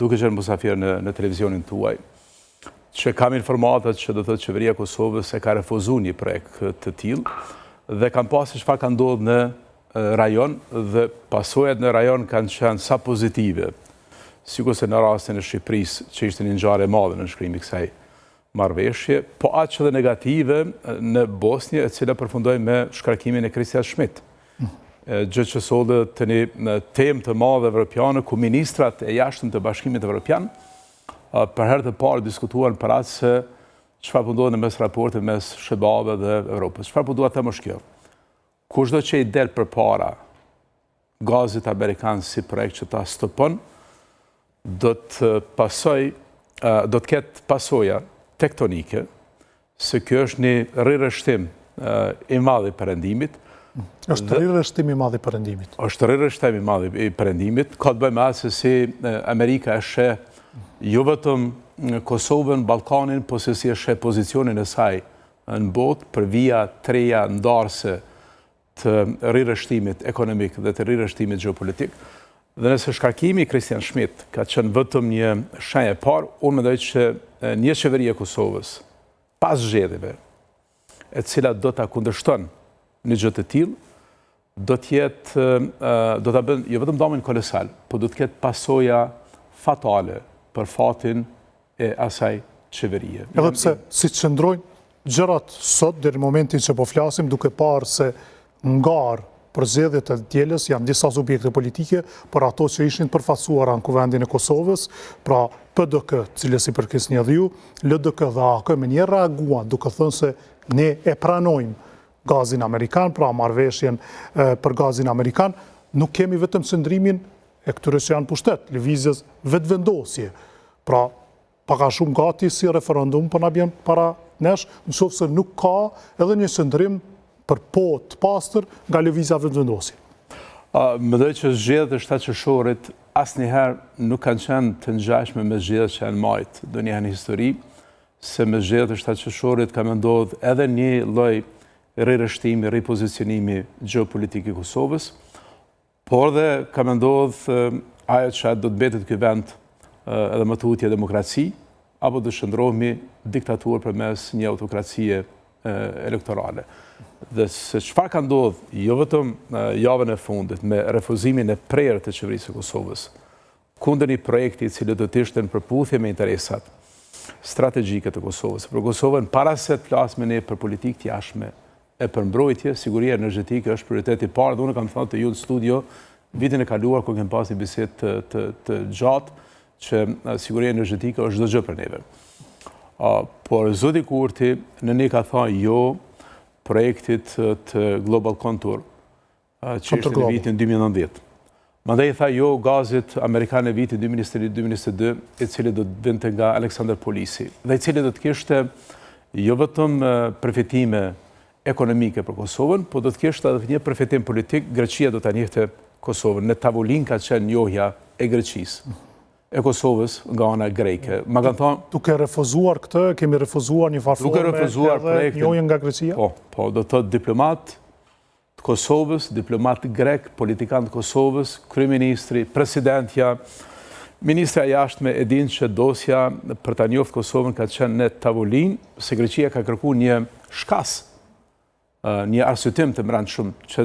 duke qenë musafir në televizionin tuaj, që kam informatat që do të thotë qeveria e Kosovës e ka refuzuar një projekt të tillë dhe kam pasur çfarë ka ndodhur në rajon dhe pasojat në rajon kanë qenë sa pozitive, sikurse në rastin e Shqipërisë, që ishte një ngjarje e madhe në shkrimin e kësaj marrëveshje, po aq edhe negative në Bosnjë, e cila përfundoi me shkarkimin e Christian Schmidt. Gjë që solli të një temë të madhe evropiane, ku ministrat e jashtëm të Bashkimit Evropian për herë të parë diskutuan për atë se çfarë po ndodhi mes raportit mes Shqipëve dhe Evropës. Çfarë po dua të them është kjo. Kushdo që i del përpara gazit amerikan si projekt që ta stopon, do të ketë pasoja tektonike, se kjo është një rirështim i madh i perëndimit. Është rirështim i madh i perëndimit. Është rirështim i madh i perëndimit. Ka të bëjë me atë se si Amerika e sheh jo vetëm Kosovën, Ballkanin, po se si e sheh pozicionin e saj në botë për vija treja ndarëse të rirështimit ekonomik dhe të rirështimit gjeopolitik. Dhe nëse shkarkimi i Christian Schmidt ka qenë vetëm një shenjë e parë, unë mendoj që një qeveri e Kosovës, pas zgjedhjeve, e cila do ta kundërshton një gjë të tillë, do ta bën jo vetëm damin kolosal, po do të ketë pasoja fatale për fatin e asaj qeverie. Edhe pse si qëndrojnë gjërat sot deri në momentin që po flasim, duke parë se ngar për zgjedhjet e dielës janë disa subjekte politike, por ato që ishin përfaqësuara në kuvendin e Kosovës, pra PDK, cilës i përkis një dhiu, LDK dhe AK, me një reaguan duke thënë se ne e pranojmë gazin amerikan, pra marrëveshjen për gazin amerikan, nuk kemi vetëm qëndrimin e këtyre që janë pushtet, lëvizjes vetëvendosje. Pra, paka shumë gati si referendum për na bjen para nesh, nëse se nuk ka edhe një qëndrim për po të pastër nga lëvizja vetëvendosje. Mendoj që zgjedhjet e shtatëshorit asnjëherë nuk kanë qenë të ngjashme me zgjedhjet që janë marrë ndonjëherë në histori, se me zgjedhjet e shtatëshorit ka ndodhur edhe një lloj rirështimi, ripozicionimi gjeopolitik i Kosovës, por dhe ka ndodhur ajo që do të mbetet ky vend edhe më tutje demokraci, apo do shndrohemi diktaturë përmes një autokracie elektorale. Dhe se çfarë ka ndodhur jo vetëm javën e fundit me refuzimin e prerë të qeverisë së Kosovës kundër një projekti i cili do të ishte në përputhje me interesat strategjike të Kosovës. Për Kosovën, para se të flasim ne për politikë të jashtme e për mbrojtje, siguria energjetike është prioriteti i parë. Dhe unë kam thënë të ju në studio vitin e kaluar kur kem pasur një bisedë të gjatë që siguria energjetike është çdo gjë për neve. Por zoti Kurti në ne ka thënë jo projektit të Global Contour, që ishte në vitin 2019. Mandej tha jo gazit amerikan e vitit 2021-2022, i cili do të vinte nga Aleksanderpolisi, dhe i cili do të kishte jo vetëm përfitime ekonomike për Kosovën, po do të kishte edhe një përfitim politik. Greqia do ta njihte Kosovën. Në tavolinë ka qenë njohja e Greqisë, e Kosovës nga ana greke. Ma kanë thënë, duke refuzuar këtë, kemi refuzuar një farë forme edhe njohjen nga Greqia? Po, do të thotë diplomat të Kosovës, diplomat grek, politikan të Kosovës, kryeministri, presidentja, ministra e jashtme e dinë që dosja për ta njohur Kosovën ka qenë në tavolinë, se Greqia ka kërkuar një shkas, një arsyetim të brendshëm që